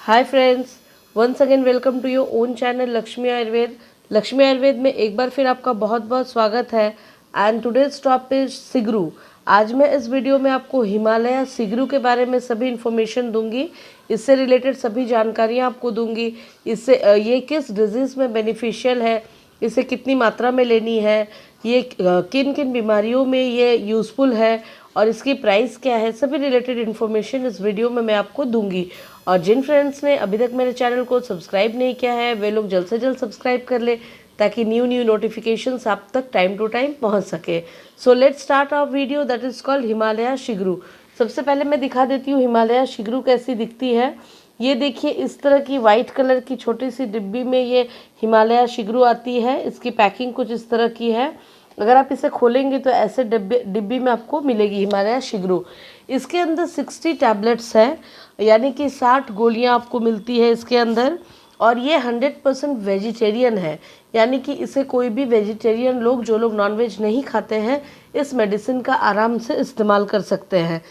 Hi friends, once again welcome to your own channel Lakshmi Ayurveda. Lakshmi Ayurveda में एक बार फिर आपका बहुत बहुत स्वागत है। एंड टुडेज टॉपिक इज सिगरू। आज मैं इस वीडियो में आपको हिमालय सिगरू के बारे में सभी इन्फॉर्मेशन दूंगी। इससे रिलेटेड सभी जानकारियां आपको दूंगी। इससे ये किस डिजीज़ में बेनिफिशियल है, इसे कितनी मात्रा में लेनी है, ये किन किन बीमारियों में ये यूज़फुल है और इसकी प्राइस क्या है, सभी रिलेटेड इन्फॉर्मेशन इस वीडियो में मैं आपको दूंगी। और जिन फ्रेंड्स ने अभी तक मेरे चैनल को सब्सक्राइब नहीं किया है वे लोग जल्द से जल्द सब्सक्राइब कर ले ताकि न्यू नोटिफिकेशंस आप तक टाइम टू टाइम पहुंच सके। So let's start our video that is called Himalaya शिगरू। सबसे पहले मैं दिखा देती हूँ हिमालय शिगरू कैसी दिखती है। ये देखिए, इस तरह की वाइट कलर की छोटी सी डिब्बी में ये हिमालय शिगरू आती है। इसकी पैकिंग कुछ इस तरह की है। अगर आप इसे खोलेंगे तो ऐसे डिब्बी में आपको मिलेगी हिमालय शिगरू। इसके अंदर 60 टैबलेट्स है, यानी कि 60 गोलियां आपको मिलती है इसके अंदर। और ये 100% वेजिटेरियन है, यानी कि इसे कोई भी वेजिटेरियन लोग, जो लोग नॉनवेज नहीं खाते हैं, इस मेडिसिन का आराम से इस्तेमाल कर सकते हैं।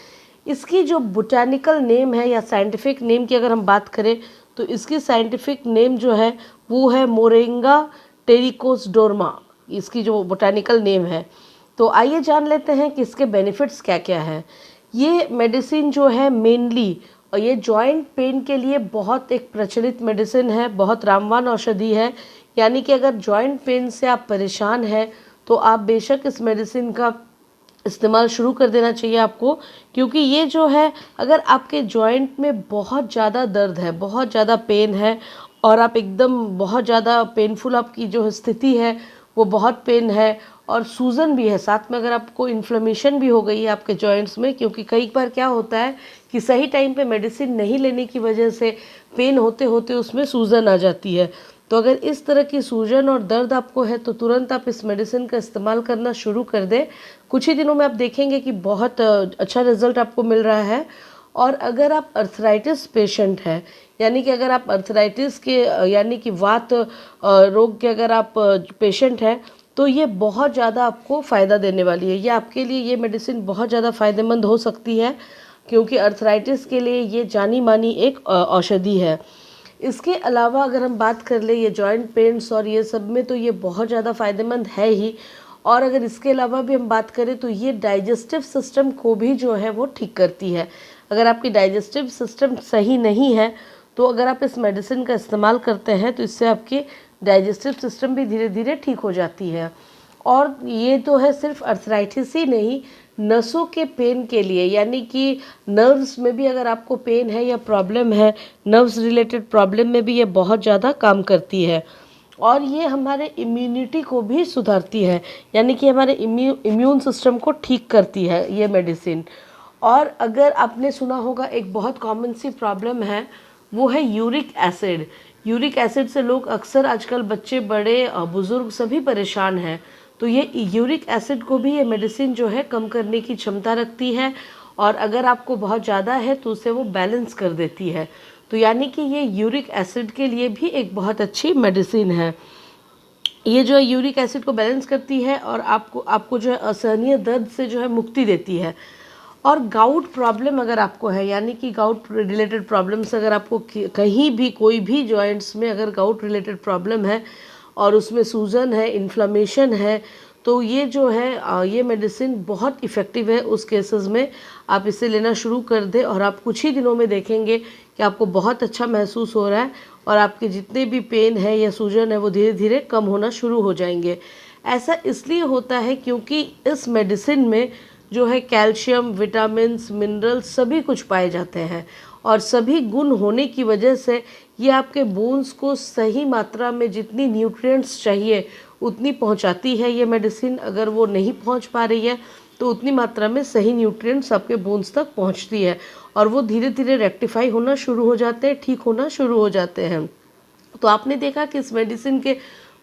इसकी जो बोटानिकल नेम है या साइंटिफिक नेम की अगर हम बात करें तो इसकी साइंटिफिक नेम जो है वो है मोरिंगा टेरिकोसडोरमा, इसकी जो बोटानिकल नेम है। तो आइए जान लेते हैं कि इसके बेनिफिट्स क्या क्या है। ये मेडिसिन जो है मेनली, और ये जॉइंट पेन के लिए बहुत एक प्रचलित मेडिसिन है, बहुत रामबाण औषधि है। यानी कि अगर जॉइंट पेन से आप परेशान हैं तो आप बेशक इस मेडिसिन का इस्तेमाल शुरू कर देना चाहिए आपको। क्योंकि ये जो है, अगर आपके जॉइंट में बहुत ज़्यादा दर्द है, बहुत ज़्यादा पेन है और आप एकदम बहुत ज़्यादा पेनफुल, आपकी जो स्थिति है वो बहुत पेन है और सूजन भी है, साथ में अगर आपको इन्फ्लेमेशन भी हो गई है आपके जॉइंट्स में, क्योंकि कई बार क्या होता है कि सही टाइम पे मेडिसिन नहीं लेने की वजह से पेन होते होते उसमें सूजन आ जाती है। तो अगर इस तरह की सूजन और दर्द आपको है तो तुरंत आप इस मेडिसिन का इस्तेमाल करना शुरू कर दें। कुछ ही दिनों में आप देखेंगे कि बहुत अच्छा रिजल्ट आपको मिल रहा है। और अगर आप अर्थराइटिस पेशेंट हैं, यानी कि अगर आप अर्थराइटिस के यानी कि वात रोग के अगर आप पेशेंट हैं, तो ये बहुत ज़्यादा आपको फ़ायदा देने वाली है। ये आपके लिए ये मेडिसिन बहुत ज़्यादा फ़ायदेमंद हो सकती है, क्योंकि अर्थराइटिस के लिए ये जानी मानी एक औषधि है। इसके अलावा अगर हम बात कर ले ये जॉइंट पेन्स और ये सब में, तो ये बहुत ज़्यादा फ़ायदेमंद है ही। और अगर इसके अलावा भी हम बात करें तो ये डाइजेस्टिव सिस्टम को भी जो है वो ठीक करती है। अगर आपकी डाइजेस्टिव सिस्टम सही नहीं है तो अगर आप इस मेडिसिन का इस्तेमाल करते हैं तो इससे आपकी डाइजेस्टिव सिस्टम भी धीरे धीरे ठीक हो जाती है। और ये तो है सिर्फ अर्थराइटिस ही नहीं, नसों के पेन के लिए, यानी कि नर्व्स में भी अगर आपको पेन है या प्रॉब्लम है, नर्व्स रिलेटेड प्रॉब्लम में भी ये बहुत ज़्यादा काम करती है। और ये हमारे इम्यूनिटी को भी सुधारती है, यानी कि हमारे इम्यून सिस्टम को ठीक करती है ये मेडिसिन। और अगर आपने सुना होगा, एक बहुत कॉमन सी प्रॉब्लम है, वो है यूरिक एसिड। यूरिक एसिड से लोग अक्सर आजकल बच्चे बड़े बुज़ुर्ग सभी परेशान हैं। तो ये यूरिक एसिड को भी ये मेडिसिन जो है कम करने की क्षमता रखती है। और अगर आपको बहुत ज़्यादा है तो उसे वो बैलेंस कर देती है। तो यानी कि ये यूरिक एसिड के लिए भी एक बहुत अच्छी मेडिसिन है। ये जो है यूरिक एसिड को बैलेंस करती है और आपको जो है असहनीय दर्द से जो है मुक्ति देती है। और गाउट प्रॉब्लम अगर आपको है, यानी कि गाउट रिलेटेड प्रॉब्लम्स अगर आपको कहीं भी कोई भी जॉइंट्स में अगर गाउट रिलेटेड प्रॉब्लम है और उसमें सूजन है, इन्फ्लेमेशन है, तो ये जो है ये मेडिसिन बहुत इफ़ेक्टिव है। उस केसेस में आप इसे लेना शुरू कर दें और आप कुछ ही दिनों में देखेंगे कि आपको बहुत अच्छा महसूस हो रहा है और आपके जितने भी पेन है या सूजन है वो धीरे धीरे कम होना शुरू हो जाएंगे। ऐसा इसलिए होता है क्योंकि इस मेडिसिन में जो है कैल्शियम, विटामिन्स, मिनरल्स सभी कुछ पाए जाते हैं। और सभी गुण होने की वजह से ये आपके बोन्स को सही मात्रा में जितनी न्यूट्रिएंट्स चाहिए उतनी पहुंचाती है ये मेडिसिन। अगर वो नहीं पहुंच पा रही है तो उतनी मात्रा में सही न्यूट्रिएंट्स आपके बोन्स तक पहुंचती है और वो धीरे धीरे रेक्टिफाई होना शुरू हो जाते हैं, ठीक होना शुरू हो जाते हैं। तो आपने देखा कि इस मेडिसिन के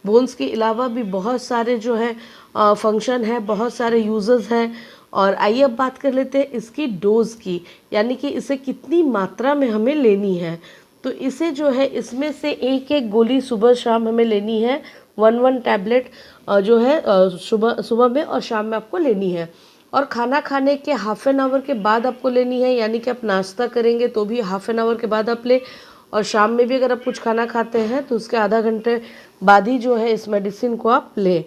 बोन्स के अलावा भी बहुत सारे जो है फंक्शन है, बहुत सारे यूजेस हैं। और आइए अब बात कर लेते हैं इसकी डोज की, यानी कि इसे कितनी मात्रा में हमें लेनी है। तो इसे जो है, इसमें से एक एक गोली सुबह शाम हमें लेनी है। 1 टैबलेट जो है सुबह में और शाम में आपको लेनी है। और खाना खाने के हाफ एन आवर के बाद आपको लेनी है, यानी कि आप नाश्ता करेंगे तो भी हाफ एन आवर के बाद आप लें। और शाम में भी अगर आप कुछ खाना खाते हैं तो उसके आधा घंटे बाद ही जो है इस मेडिसिन को आप लें।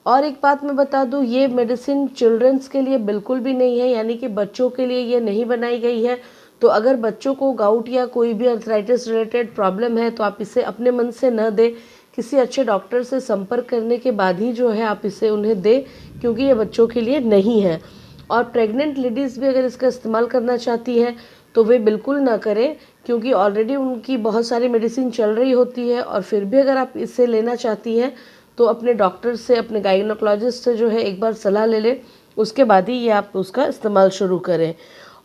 और एक बात मैं बता दूं, ये मेडिसिन चिल्ड्रंस के लिए बिल्कुल भी नहीं है, यानी कि बच्चों के लिए ये नहीं बनाई गई है। तो अगर बच्चों को गाउट या कोई भी अर्थराइटिस रिलेटेड प्रॉब्लम है तो आप इसे अपने मन से न दें, किसी अच्छे डॉक्टर से संपर्क करने के बाद ही जो है आप इसे उन्हें दें, क्योंकि ये बच्चों के लिए नहीं है। और प्रेग्नेंट लेडीज़ भी अगर इसका इस्तेमाल करना चाहती हैं तो वे बिल्कुल ना करें, क्योंकि ऑलरेडी उनकी बहुत सारी मेडिसिन चल रही होती है। और फिर भी अगर आप इसे लेना चाहती हैं तो अपने डॉक्टर से, अपने गायनोकोलॉजिस्ट से जो है एक बार सलाह ले लें, उसके बाद ही ये आप उसका इस्तेमाल शुरू करें।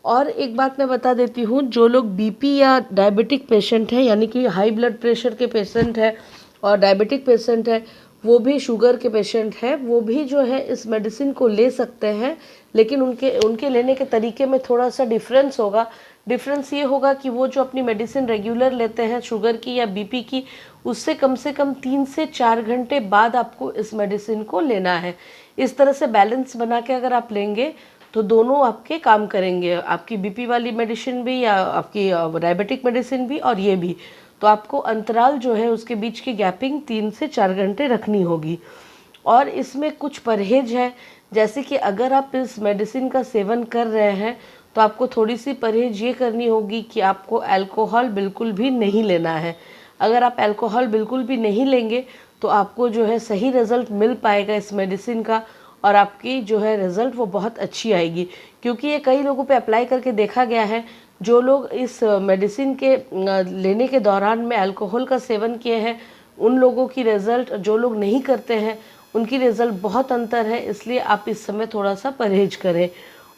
और एक बात मैं बता देती हूँ, जो लोग बीपी या डायबिटिक पेशेंट हैं, यानी कि हाई ब्लड प्रेशर के पेशेंट हैं और डायबिटिक पेशेंट है, वो भी शुगर के पेशेंट हैं, वो भी जो है इस मेडिसिन को ले सकते हैं। लेकिन उनके लेने के तरीके में थोड़ा सा डिफरेंस होगा। डिफरेंस ये होगा कि वो जो अपनी मेडिसिन रेगुलर लेते हैं शुगर की या बीपी की, उससे कम 3 से 4 घंटे बाद आपको इस मेडिसिन को लेना है। इस तरह से बैलेंस बना के अगर आप लेंगे तो दोनों आपके काम करेंगे, आपकी बीपी वाली मेडिसिन भी या आपकी डायबिटिक मेडिसिन भी और ये भी। तो आपको अंतराल जो है उसके बीच की गैपिंग 3 से 4 घंटे रखनी होगी। और इसमें कुछ परहेज है, जैसे कि अगर आप इस मेडिसिन का सेवन कर रहे हैं तो आपको थोड़ी सी परहेज ये करनी होगी कि आपको अल्कोहल बिल्कुल भी नहीं लेना है। अगर आप अल्कोहल बिल्कुल भी नहीं लेंगे तो आपको जो है सही रिज़ल्ट मिल पाएगा इस मेडिसिन का, और आपकी जो है रिज़ल्ट वो बहुत अच्छी आएगी। क्योंकि ये कई लोगों पे अप्लाई करके देखा गया है, जो लोग इस मेडिसिन के लेने के दौरान में अल्कोहल का सेवन किए हैं, उन लोगों की रिज़ल्ट, जो लोग नहीं करते हैं उनकी रिज़ल्ट बहुत अंतर है। इसलिए आप इस समय थोड़ा सा परहेज करें।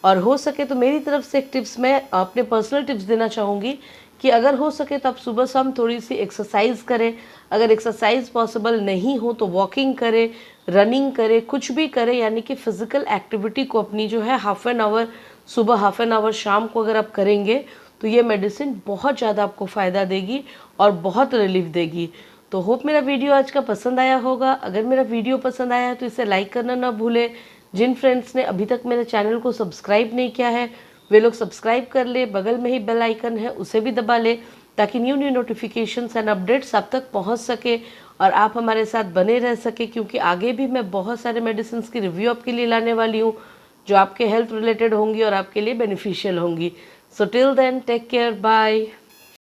और हो सके तो मेरी तरफ से एक टिप्स, मैं अपने पर्सनल टिप्स देना चाहूँगी कि अगर हो सके तो आप सुबह शाम थोड़ी सी एक्सरसाइज करें। अगर एक्सरसाइज पॉसिबल नहीं हो तो वॉकिंग करें, रनिंग करें, कुछ भी करें, यानी कि फिज़िकल एक्टिविटी को अपनी जो है हाफ एन आवर सुबह, हाफ एन आवर शाम को अगर आप करेंगे तो ये मेडिसिन बहुत ज़्यादा आपको फ़ायदा देगी और बहुत रिलीफ देगी। तो होप मेरा वीडियो आज का पसंद आया होगा। अगर मेरा वीडियो पसंद आया है तो इसे लाइक करना ना भूलें। जिन फ्रेंड्स ने अभी तक मेरे चैनल को सब्सक्राइब नहीं किया है वे लोग सब्सक्राइब कर ले, बगल में ही बेल आइकन है उसे भी दबा ले, ताकि न्यू नोटिफिकेशंस एंड अपडेट्स आप तक पहुंच सके और आप हमारे साथ बने रह सके। क्योंकि आगे भी मैं बहुत सारे मेडिसिन की रिव्यू आपके लिए लाने वाली हूँ जो आपके हेल्थ रिलेटेड होंगी और आपके लिए बेनिफिशियल होंगी। So till then take care, bye.